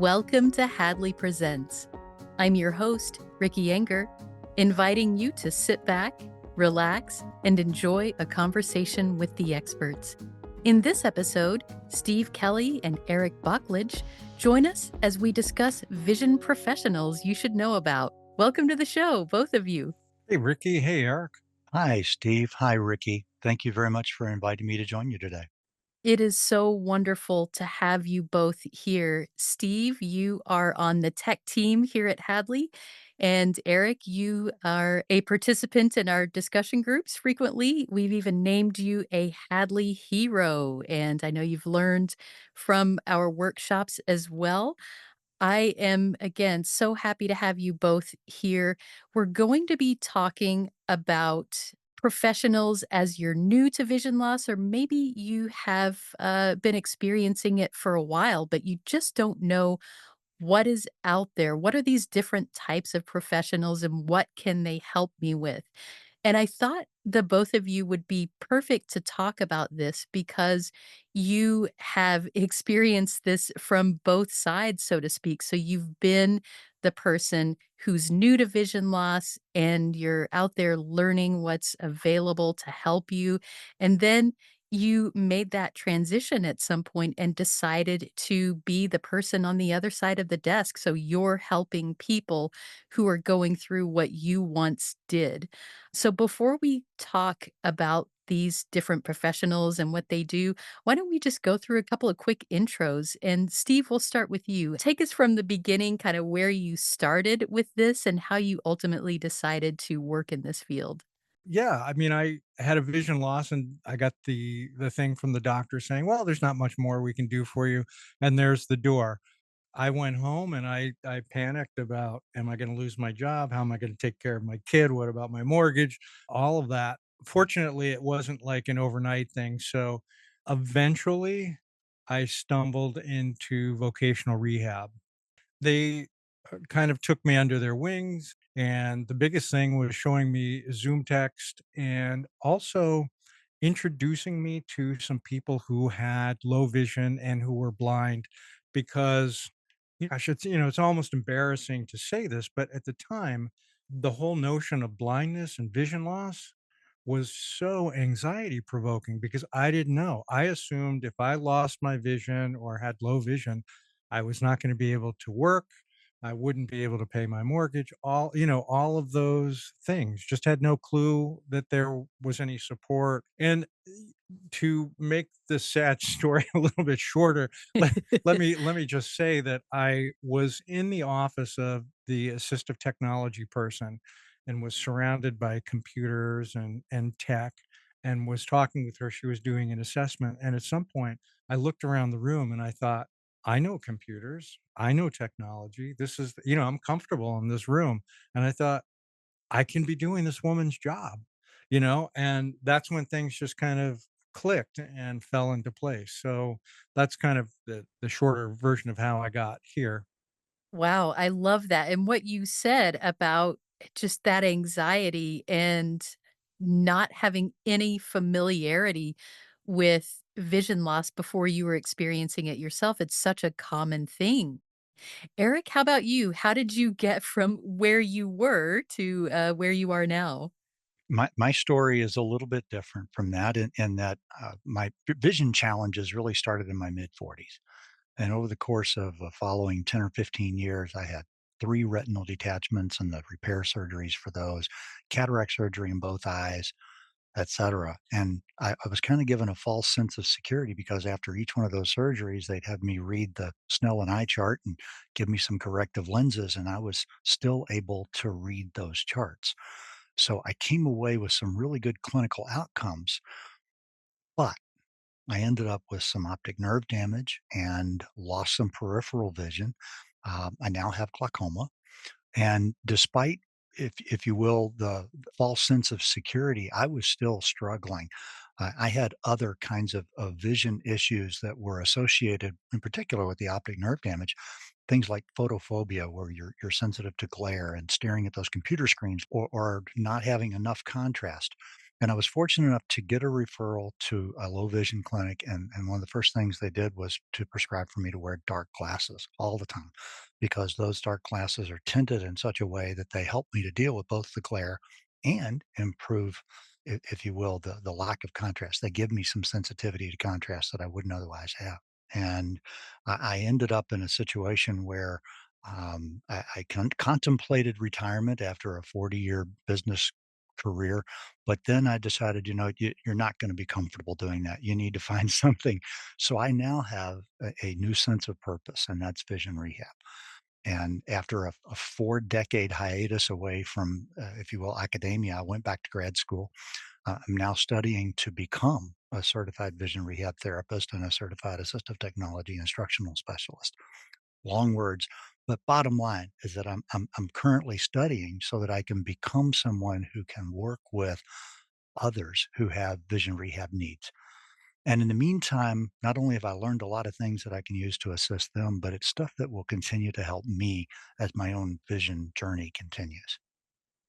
Welcome to Hadley Presents. I'm your host, Ricky Yenger, inviting you to sit back, relax, and enjoy a conversation with the experts. In this episode, Steve Kelly and Eric Buckledge join us as we discuss vision professionals you should know about. Welcome to the show, both of you. Hey, Ricky. Hey, Eric. Hi, Steve. Hi, Ricky. Thank you very much for inviting me to join you today. It is so wonderful to have you both here. Steve, you are on the tech team here at Hadley. And Eric, you are a participant in our discussion groups frequently. We've even named you a Hadley hero. And I know you've learned from our workshops as well. I am, again, so happy to have you both here. We're going to be talking about professionals as you're new to vision loss, or maybe you have been experiencing it for a while, but you just don't know what is out there. What are these different types of professionals and what can they help me with? And I thought the both of you would be perfect to talk about this because you have experienced this from both sides, so to speak. So you've been the person who's new to vision loss and you're out there learning what's available to help you. And then you made that transition at some point and decided to be the person on the other side of the desk. So you're helping people who are going through what you once did. So before we talk about these different professionals and what they do, why don't we just go through a couple of quick intros? And Steve, we'll start with you. Take us from the beginning, kind of where you started with this and how you ultimately decided to work in this field. Yeah, I had a vision loss and I got the thing from the doctor saying, "Well, there's not much more we can do for you." And there's the door. I went home and I panicked about, am I going to lose my job? How am I going to take care of my kid? What about my mortgage? All of that. Fortunately, it wasn't like an overnight thing. So eventually I stumbled into vocational rehab. They kind of took me under their wings, and the biggest thing was showing me Zoom text and also introducing me to some people who had low vision and who were blind because I should say, it's almost embarrassing to say this, but at the time, the whole notion of blindness and vision loss was so anxiety provoking because I didn't know. I assumed if I lost my vision or had low vision, I was not going to be able to work. I wouldn't be able to pay my mortgage, all of those things. Just had no clue that there was any support. And to make this sad story a little bit shorter, let me just say that I was in the office of the assistive technology person and was surrounded by computers and tech and was talking with her. She was doing an assessment. And at some point, I looked around the room and I thought, I know computers, I know technology. This is, I'm comfortable in this room. And I thought, I can be doing this woman's job, and that's when things just kind of clicked and fell into place. So that's kind of the shorter version of how I got here. Wow, I love that. And what you said about just that anxiety and not having any familiarity with vision loss before you were experiencing it yourself, it's such a common thing. Eric, how about you? How did you get from where you were to where you are now? My story is a little bit different from that in that my vision challenges really started in my mid 40s. And over the course of the following 10 or 15 years, I had three retinal detachments and the repair surgeries for those, cataract surgery in both eyes, etc. And I was kind of given a false sense of security because after each one of those surgeries, they'd have me read the Snellen eye chart and give me some corrective lenses, and I was still able to read those charts. So I came away with some really good clinical outcomes, but I ended up with some optic nerve damage and lost some peripheral vision. I now have glaucoma. And despite, if you will, the false sense of security, I was still struggling. I had other kinds of vision issues that were associated, in particular, with the optic nerve damage. Things like photophobia, where you're sensitive to glare and staring at those computer screens, or not having enough contrast. And I was fortunate enough to get a referral to a low vision clinic, and one of the first things they did was to prescribe for me to wear dark glasses all the time, because those dark glasses are tinted in such a way that they help me to deal with both the glare and improve, if you will, the lack of contrast. They give me some sensitivity to contrast that I wouldn't otherwise have. And I ended up in a situation where I contemplated retirement after a 40-year business career, but then I decided, you're not going to be comfortable doing that. You need to find something. So I now have a new sense of purpose, and that's vision rehab. And after a 4-decade hiatus away from, if you will, academia, I went back to grad school. I'm now studying to become a certified vision rehab therapist and a certified assistive technology instructional specialist. Long words, but bottom line is that I'm currently studying so that I can become someone who can work with others who have vision rehab needs. And in the meantime, not only have I learned a lot of things that I can use to assist them, but it's stuff that will continue to help me as my own vision journey continues.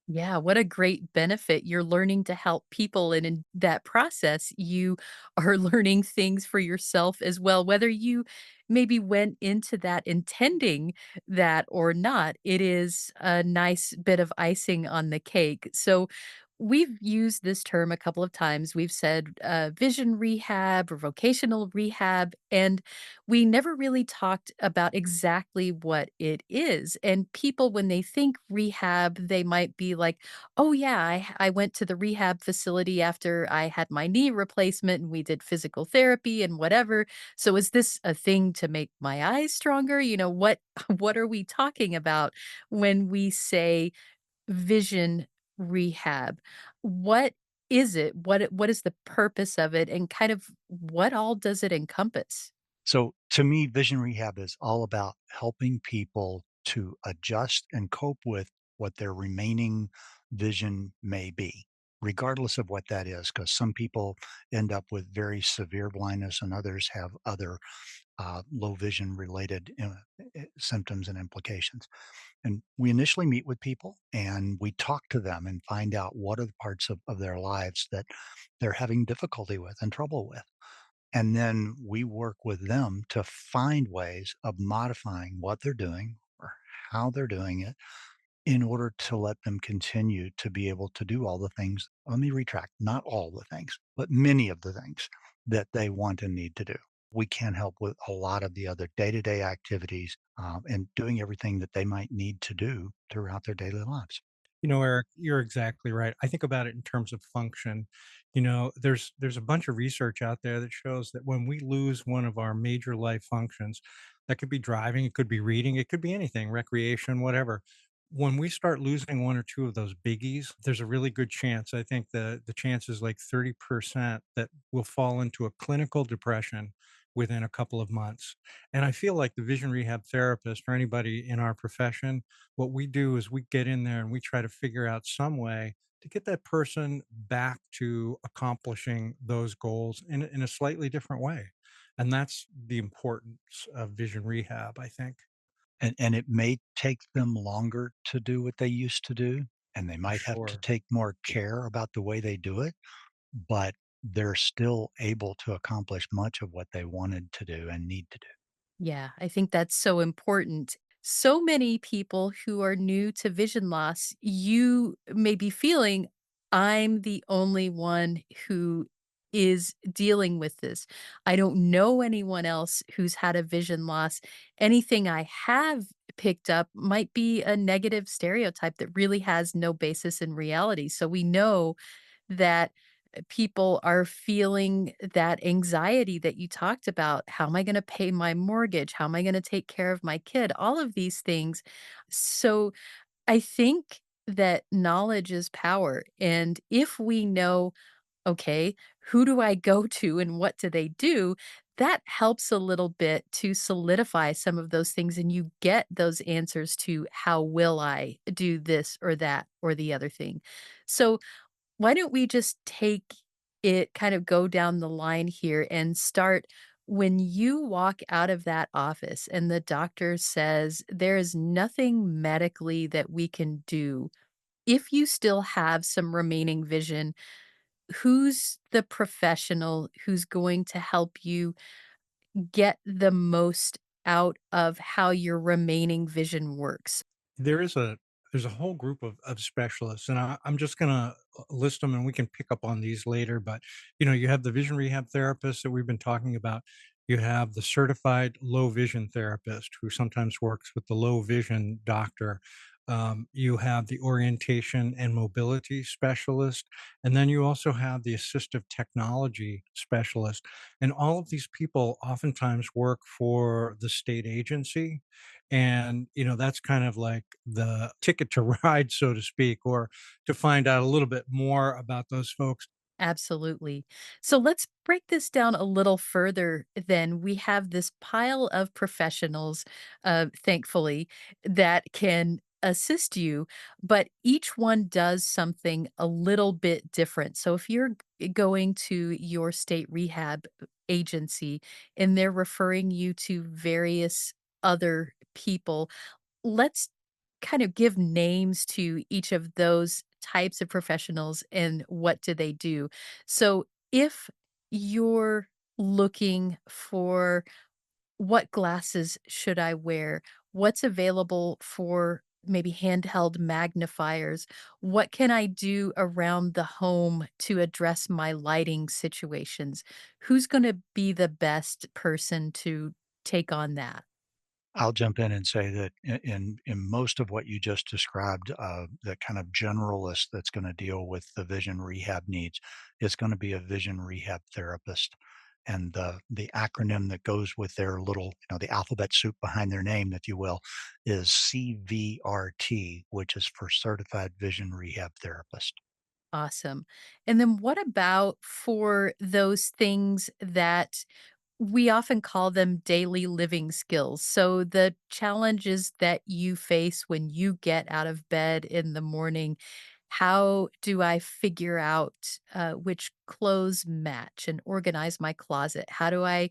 Yeah, what a great benefit. You're learning to help people, and in that process, you are learning things for yourself as well. Whether you maybe went into that intending that or not, it is a nice bit of icing on the cake. So, we've used this term a couple of times. We've said vision rehab or vocational rehab, and we never really talked about exactly what it is. And people, when they think rehab, they might be like, oh, yeah, I went to the rehab facility after I had my knee replacement and we did physical therapy and whatever. So is this a thing to make my eyes stronger? What what are we talking about when we say vision rehab? What is it? What is the purpose of it? And kind of what all does it encompass? So to me, vision rehab is all about helping people to adjust and cope with what their remaining vision may be, regardless of what that is. Because some people end up with very severe blindness, and others have other low vision related symptoms and implications. And we initially meet with people and we talk to them and find out what are the parts of their lives that they're having difficulty with and trouble with. And then we work with them to find ways of modifying what they're doing or how they're doing it in order to let them continue to be able to do all the things. Let me retract, not all the things, but many of the things that they want and need to do. We can help with a lot of the other day to day activities and doing everything that they might need to do throughout their daily lives. Eric, you're exactly right. I think about it in terms of function. There's a bunch of research out there that shows that when we lose one of our major life functions, that could be driving, it could be reading, it could be anything, recreation, whatever. When we start losing one or two of those biggies, there's a really good chance. I think the chance is like 30% that we'll fall into a clinical depression within a couple of months. And I feel like the vision rehab therapist or anybody in our profession, what we do is we get in there and we try to figure out some way to get that person back to accomplishing those goals in a slightly different way. And that's the importance of vision rehab, I think, And it may take them longer to do what they used to do, and they for might have to sure. take more care about the way they do it, but they're still able to accomplish much of what they wanted to do and need to do. Yeah, I think that's so important. So many people who are new to vision loss, you may be feeling, I'm the only one who is dealing with this. I don't know anyone else who's had a vision loss. Anything I have picked up might be a negative stereotype that really has no basis in reality. So we know that people are feeling that anxiety that you talked about. How am I gonna pay my mortgage? How am I gonna take care of my kid? All of these things. So, I think that knowledge is power, and if we know, "Okay, who do I go to and what do they do?" That helps a little bit to solidify some of those things, and you get those answers to, "How will I do this or that or the other thing?" So, why don't we just take it kind of go down the line here and start when you walk out of that office and the doctor says there is nothing medically that we can do if you still have some remaining vision, who's the professional who's going to help you get the most out of how your remaining vision works? There is a there's a whole group of specialists, and I'm just gonna list them, and we can pick up on these later. But you have the vision rehab therapist that we've been talking about. You have the certified low vision therapist who sometimes works with the low vision doctor. You have the orientation and mobility specialist, and then you also have the assistive technology specialist. And all of these people oftentimes work for the state agency, and that's kind of like the ticket to ride, so to speak, or to find out a little bit more about those folks. Absolutely. So let's break this down a little further then. We have this pile of professionals, thankfully, that can assist you, but each one does something a little bit different. So if you're going to your state rehab agency and they're referring you to various other people, let's kind of give names to each of those types of professionals and what do they do. So if you're looking for what glasses should I wear? What's available for maybe handheld magnifiers? What can I do around the home to address my lighting situations? Who's going to be the best person to take on that? I'll jump in and say that in most of what you just described, the kind of generalist that's going to deal with the vision rehab needs is going to be a vision rehab therapist. And the acronym that goes with their little, the alphabet soup behind their name, if you will, is CVRT, which is for Certified Vision Rehab Therapist. Awesome. And then what about for those things that we often call them daily living skills? So the challenges that you face when you get out of bed in the morning, how do I figure out which clothes match and organize my closet? How do I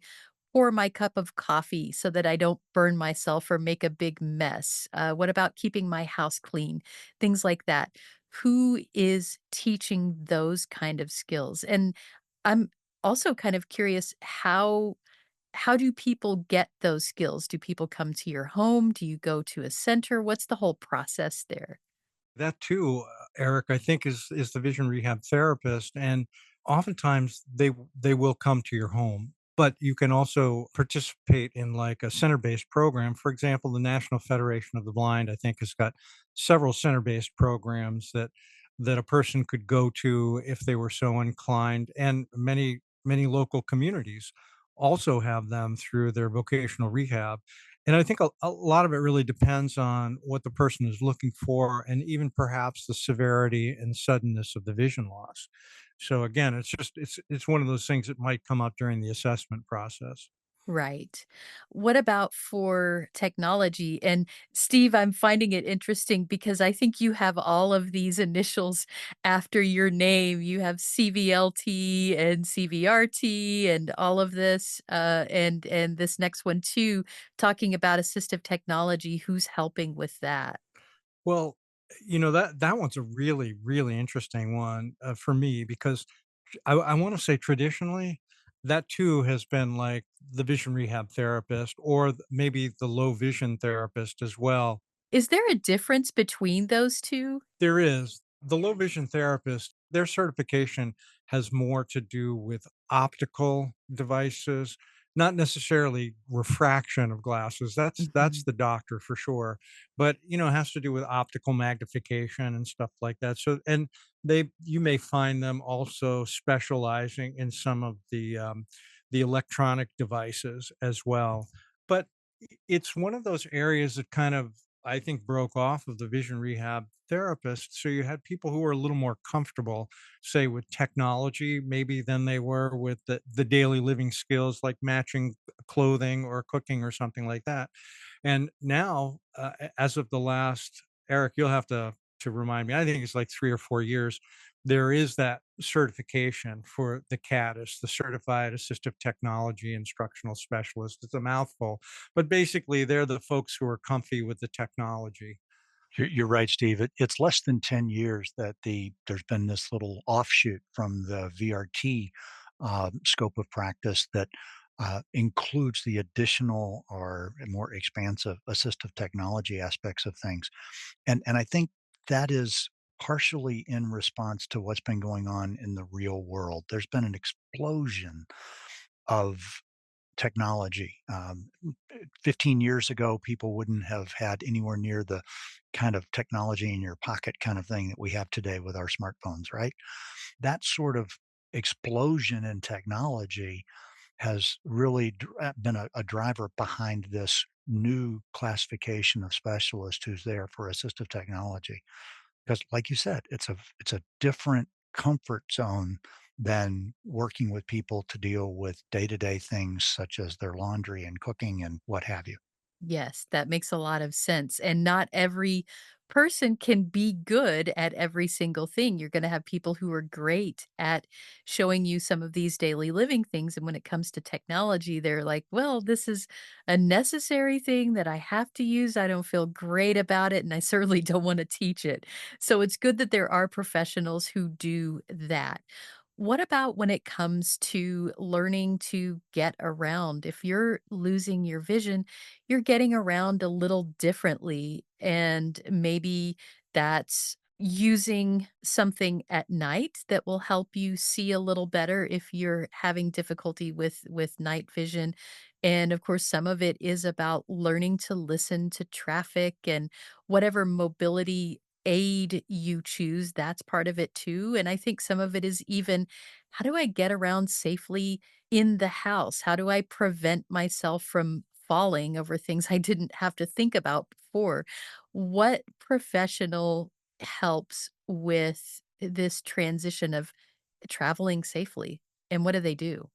pour my cup of coffee so that I don't burn myself or make a big mess? What about keeping my house clean? Things like that. Who is teaching those kind of skills? And I'm also kind of curious, how do people get those skills? Do people come to your home? Do you go to a center? What's the whole process there? That too, Eric, I think is the vision rehab therapist, and oftentimes they will come to your home, but you can also participate in like a center-based program. For example, the National Federation of the Blind, I think, has got several center-based programs that a person could go to if they were so inclined, and many local communities also have them through their vocational rehab. And I think a lot of it really depends on what the person is looking for and even perhaps the severity and suddenness of the vision loss. So again, it's one of those things that might come up during the assessment process. Right. What about for technology? And Steve, I'm finding it interesting because I think you have all of these initials after your name. You have CVLT and CVRT and all of this, and this next one too, talking about assistive technology. Who's helping with that? Well, that one's a really interesting one for me because I want to say traditionally that too has been like the vision rehab therapist or maybe the low vision therapist as well. Is there a difference between those two? There is. The low vision therapist, their certification has more to do with optical devices, not necessarily refraction of glasses. That's Mhm. the doctor for sure. But it has to do with optical magnification and stuff like that. So and they you may find them also specializing in some of the electronic devices as well. But it's one of those areas that kind of I think broke off of the vision rehab therapists. So you had people who were a little more comfortable, say, with technology, maybe than they were with the daily living skills like matching clothing or cooking or something like that. And now, as of the last, Eric, you'll have to remind me. I think it's like 3 or 4 years. There is that certification for the CADIS, the Certified Assistive Technology Instructional Specialist. It's a mouthful, but basically, they're the folks who are comfy with the technology. You're right, Steve. It's less than 10 years that there's been this little offshoot from the VRT scope of practice that includes the additional or more expansive assistive technology aspects of things. And I think that is partially in response to what's been going on in the real world. There's been an explosion of technology. 15 years ago, people wouldn't have had anywhere near the kind of technology in your pocket kind of thing that we have today with our smartphones, right? That sort of explosion in technology has really been a driver behind this new classification of specialist who's there for assistive technology. Because like you said, it's a different comfort zone than working with people to deal with day-to-day things such as their laundry and cooking and what have you. Yes, that makes a lot of sense, and not every person can be good at every single thing. You're gonna have people who are great at showing you some of these daily living things, and when it comes to technology, they're like, "Well, this is a necessary thing that I have to use. I don't feel great about it, and I certainly don't wanna teach it." So it's good that there are professionals who do that. What about when it comes to learning to get around? If you're losing your vision, you're getting around a little differently, and maybe that's using something at night that will help you see a little better if you're having difficulty with night vision. And of course, some of it is about learning to listen to traffic and whatever mobility aid you choose, that's part of it too. And I think some of it is even, how do I get around safely in the house? How do I prevent myself from falling over things I didn't have to think about before? What professional helps with this transition of traveling safely, and what do they do?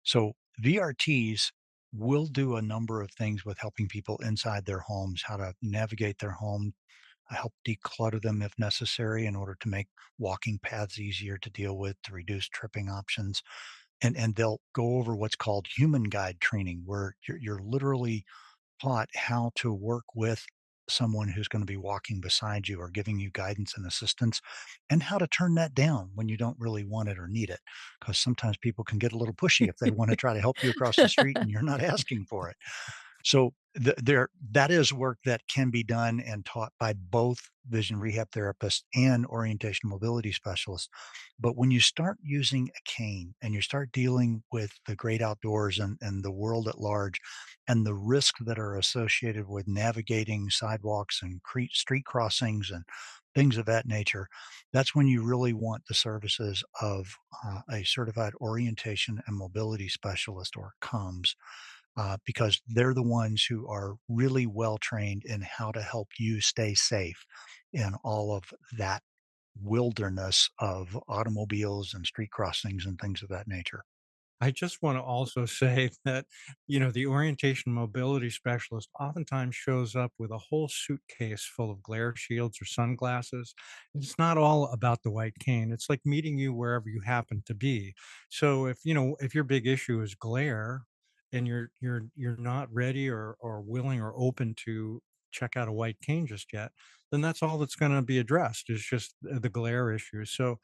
So VRTs will do a number of things with helping people inside their homes, how to navigate their home, help declutter them if necessary in order to make walking paths easier to deal with, to reduce tripping options. And they'll go over what's called human guide training, where you're literally taught how to work with someone who's going to be walking beside you or giving you guidance and assistance, and how to turn that down when you don't really want it or need it. Because sometimes people can get a little pushy if they want to try to help you across the street and you're not asking for it. So there that is work that can be done and taught by both vision rehab therapists and orientation mobility specialists. But when you start using a cane and you start dealing with the great outdoors and the world at large and the risks that are associated with navigating sidewalks and street crossings and things of that nature, that's when you really want the services of a certified orientation and mobility specialist or COMS, because they're the ones who are really well trained in how to help you stay safe in all of that wilderness of automobiles and street crossings and things of that nature. I just want to also say that, the orientation mobility specialist oftentimes shows up with a whole suitcase full of glare shields or sunglasses. It's not all about the white cane. It's like meeting you wherever you happen to be. So if your big issue is glare and you're not ready or willing or open to check out a white cane just yet, then that's all that's going to be addressed is just the glare issue. So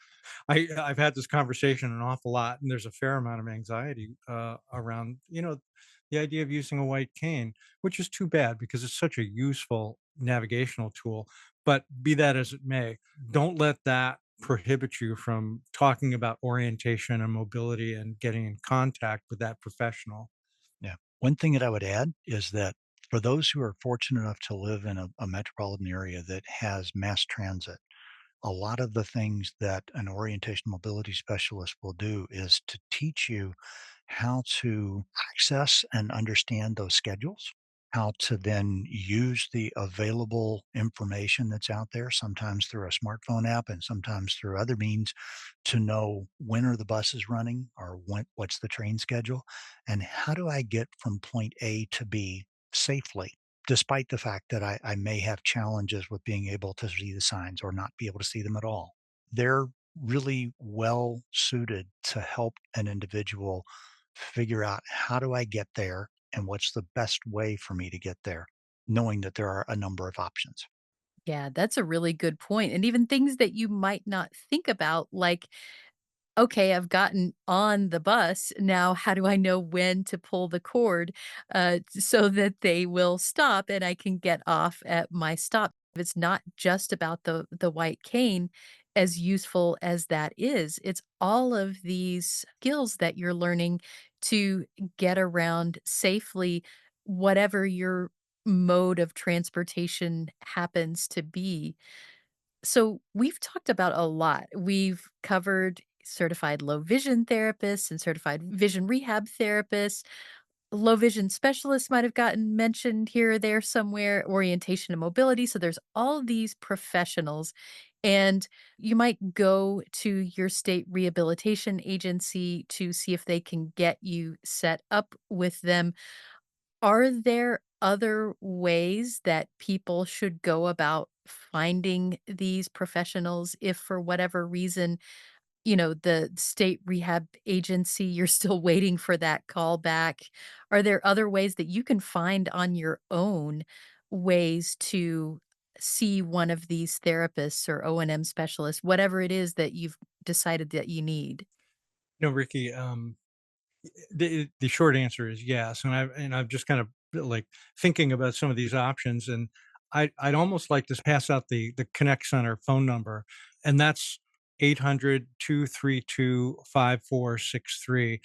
I've had this conversation an awful lot, and there's a fair amount of anxiety around, the idea of using a white cane, which is too bad because it's such a useful navigational tool. But be that as it may, don't let that prohibit you from talking about orientation and mobility and getting in contact with that professional. Yeah. One thing that I would add is that for those who are fortunate enough to live in a metropolitan area that has mass transit, a lot of the things that an orientation mobility specialist will do is to teach you how to access and understand those schedules, how to then use the available information that's out there, sometimes through a smartphone app and sometimes through other means, to know when are the buses running or what's the train schedule and how do I get from point A to B safely, despite the fact that I may have challenges with being able to see the signs or not be able to see them at all. They're really well suited to help an individual figure out how do I get there and what's the best way for me to get there, knowing that there are a number of options. Yeah, that's a really good point, and even things that you might not think about, like, okay, I've gotten on the bus. Now, how do I know when to pull the cord so that they will stop and I can get off at my stop? It's not just about the white cane, as useful as that is. It's all of these skills that you're learning to get around safely, whatever your mode of transportation happens to be. So we've talked about a lot. We've covered certified low vision therapists and certified vision rehab therapists. Low vision specialists might have gotten mentioned here or there somewhere, orientation and mobility. So there's all these professionals. And you might go to your state rehabilitation agency to see if they can get you set up with them. Are there other ways that people should go about finding these professionals if for whatever reason, the state rehab agency, you're still waiting for that call back? Are there other ways that you can find on your own ways to see one of these therapists or O&M specialists, whatever it is that you've decided that you need? No, Ricky, the short answer is yes, and I've just kind of like thinking about some of these options, and I'd almost like to pass out the Connect Center phone number, and that's 800-232-5463.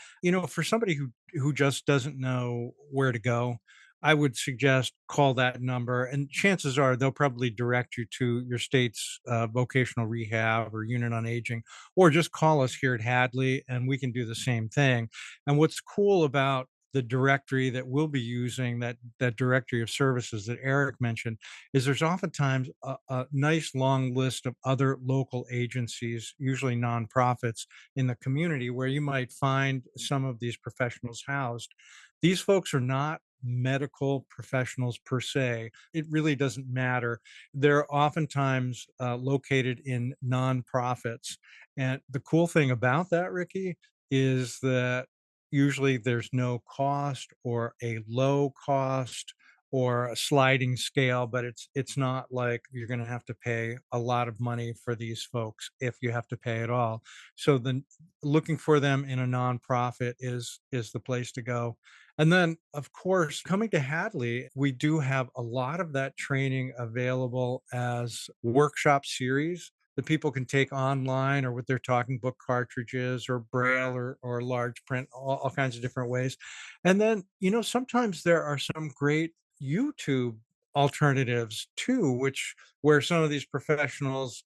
For somebody who just doesn't know where to go, I would suggest call that number, and chances are they'll probably direct you to your state's vocational rehab or unit on aging, or just call us here at Hadley, and we can do the same thing. And what's cool about the directory that we'll be using, that directory of services that Eric mentioned, is there's oftentimes a nice long list of other local agencies, usually nonprofits in the community, where you might find some of these professionals housed. These folks are not medical professionals per se. It really doesn't matter. They're oftentimes located in nonprofits. And the cool thing about that, Ricky, is that usually there's no cost or a low cost or a sliding scale, but it's not like you're going to have to pay a lot of money for these folks if you have to pay at all. So then looking for them in a nonprofit is the place to go. And then of course, coming to Hadley, we do have a lot of that training available as workshop series that people can take online or with their talking book cartridges or braille or large print, all kinds of different ways. And then, sometimes there are some great YouTube alternatives too, which where some of these professionals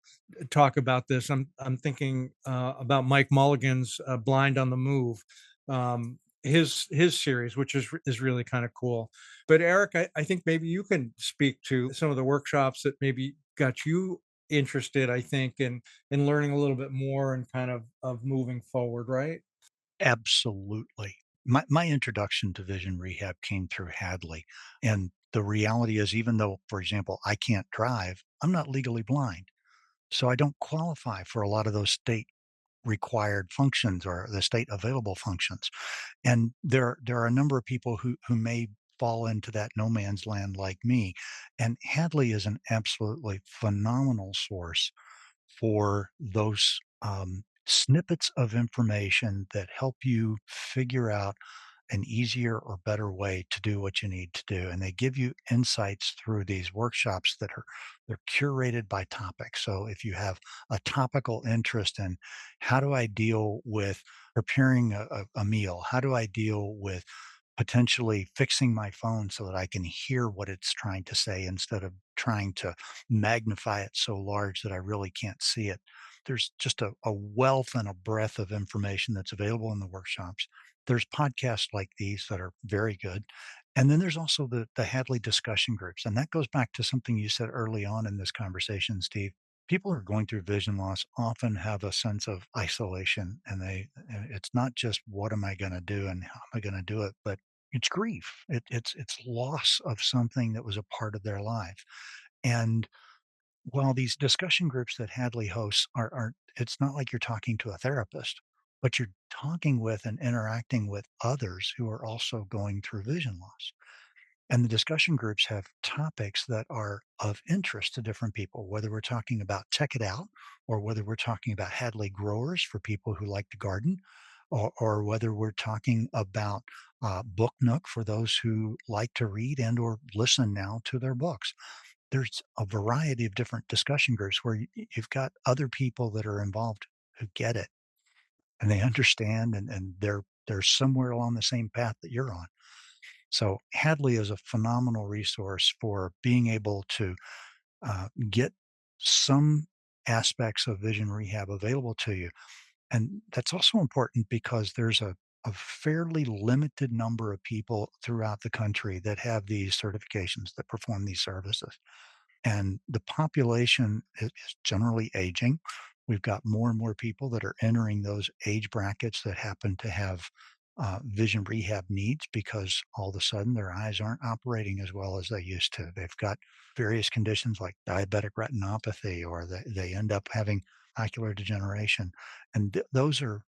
talk about this. I'm thinking about Mike Mulligan's Blind on the Move, his series, which is really kind of cool. But Eric, I think maybe you can speak to some of the workshops that maybe got you interested, I think, in learning a little bit more and kind of moving forward, right? Absolutely. My introduction to vision rehab came through Hadley, and the reality is even though, for example, I can't drive, I'm not legally blind, so I don't qualify for a lot of those state required functions or the state available functions. And there are a number of people who may fall into that no man's land like me. And Hadley is an absolutely phenomenal source for those snippets of information that help you figure out an easier or better way to do what you need to do. And they give you insights through these workshops that are they're curated by topic. So if you have a topical interest in how do I deal with preparing a meal, how do I deal with potentially fixing my phone so that I can hear what it's trying to say instead of trying to magnify it so large that I really can't see it. There's just a wealth and a breadth of information that's available in the workshops. There's podcasts like these that are very good. And then there's also the Hadley discussion groups. And that goes back to something you said early on in this conversation, Steve. People who are going through vision loss often have a sense of isolation and it's not just what am I going to do and how am I going to do it, but it's grief. It's loss of something that was a part of their life. And while these discussion groups that Hadley hosts are it's not like you're talking to a therapist, but you're talking with and interacting with others who are also going through vision loss. And the discussion groups have topics that are of interest to different people, whether we're talking about check it out, or whether we're talking about Hadley growers for people who like to garden, or whether we're talking about Book Nook for those who like to read and or listen now to their books. There's a variety of different discussion groups where you've got other people that are involved who get it and they understand, and they're somewhere along the same path that you're on. So Hadley is a phenomenal resource for being able to get some aspects of vision rehab available to you. And that's also important because there's a fairly limited number of people throughout the country that have these certifications that perform these services. And the population is generally aging. We've got more and more people that are entering those age brackets that happen to have vision rehab needs because all of a sudden their eyes aren't operating as well as they used to. They've got various conditions like diabetic retinopathy, or they end up having ocular degeneration. And those are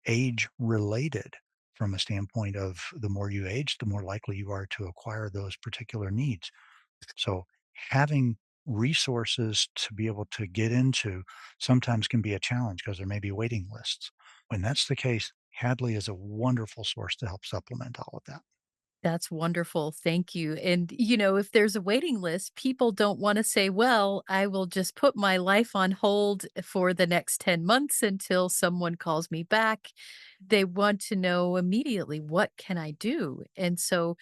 age related from a standpoint of the more you age, the more likely you are to acquire those particular needs. So having resources to be able to get into sometimes can be a challenge because there may be waiting lists. When that's the case, Hadley is a wonderful source to help supplement all of that. That's wonderful, thank you, and, if there's a waiting list, people don't wanna say, "Well, I will just put my life on hold for the next 10 months until someone calls me back." They want to know immediately, "What can I do?" And so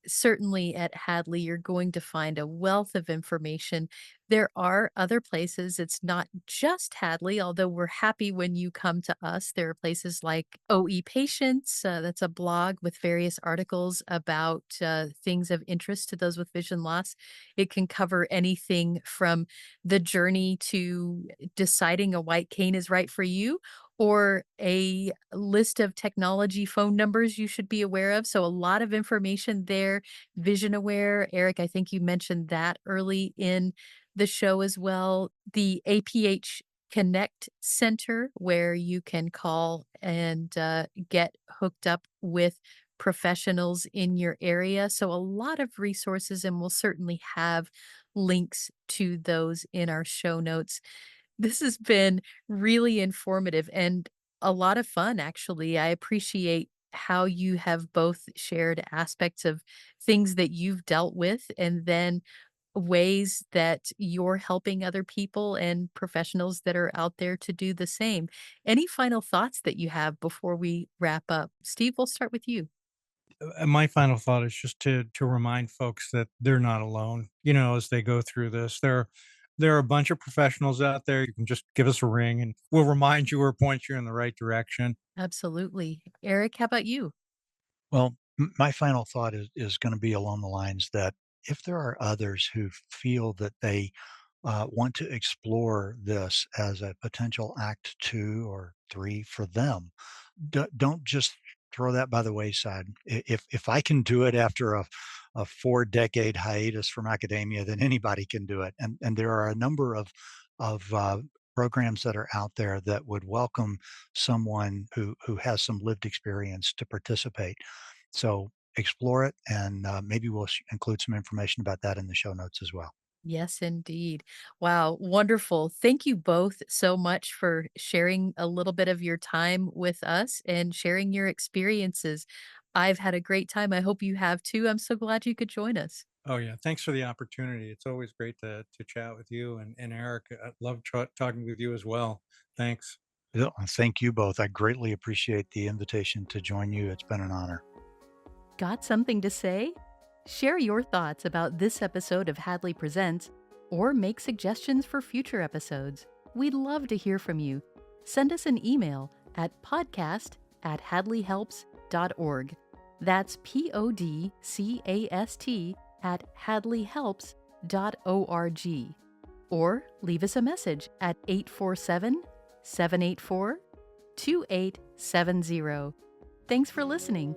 certainly at Hadley, you're going to find a wealth of information. There are other places. It's not just Hadley, although we're happy when you come to us. There are places like OE Patients. That's a blog with various articles about things of interest to those with vision loss. It can cover anything from the journey to deciding a white cane is right for you, or a list of technology phone numbers you should be aware of. So a lot of information there. Vision Aware, Eric, I think you mentioned that early in the show as well. The APH Connect Center, where you can call and get hooked up with professionals in your area. So a lot of resources, and we'll certainly have links to those in our show notes. This has been really informative and a lot of fun, actually. I appreciate how you have both shared aspects of things that you've dealt with and then ways that you're helping other people and professionals that are out there to do the same. Any final thoughts that you have before we wrap up? Steve, we'll start with you. My final thought is just to remind folks that they're not alone, as they go through this. There are a bunch of professionals out there. You can just give us a ring and we'll remind you or point you in the right direction. Absolutely. Eric, how about you? Well, my final thought is going to be along the lines that if there are others who feel that they want to explore this as a potential act two or three for them, don't just throw that by the wayside. If I can do it after a 4 decade hiatus from academia, then anybody can do it. And there are a number of programs that are out there that would welcome someone who has some lived experience to participate. So explore it, and maybe we'll include some information about that in the show notes as well. Yes, indeed. Wow, wonderful. Thank you both so much for sharing a little bit of your time with us and sharing your experiences. I've had a great time. I hope you have too. I'm so glad you could join us. Oh yeah, thanks for the opportunity. It's always great to chat with you and Eric. I love talking with you as well. Thanks. Yeah, thank you both. I greatly appreciate the invitation to join you. It's been an honor. Got something to say? Share your thoughts about this episode of Hadley Presents or make suggestions for future episodes. We'd love to hear from you. Send us an email at podcast@hadleyhelps.org. That's podcast at hadleyhelps.org. Or leave us a message at 847 784 2870. Thanks for listening.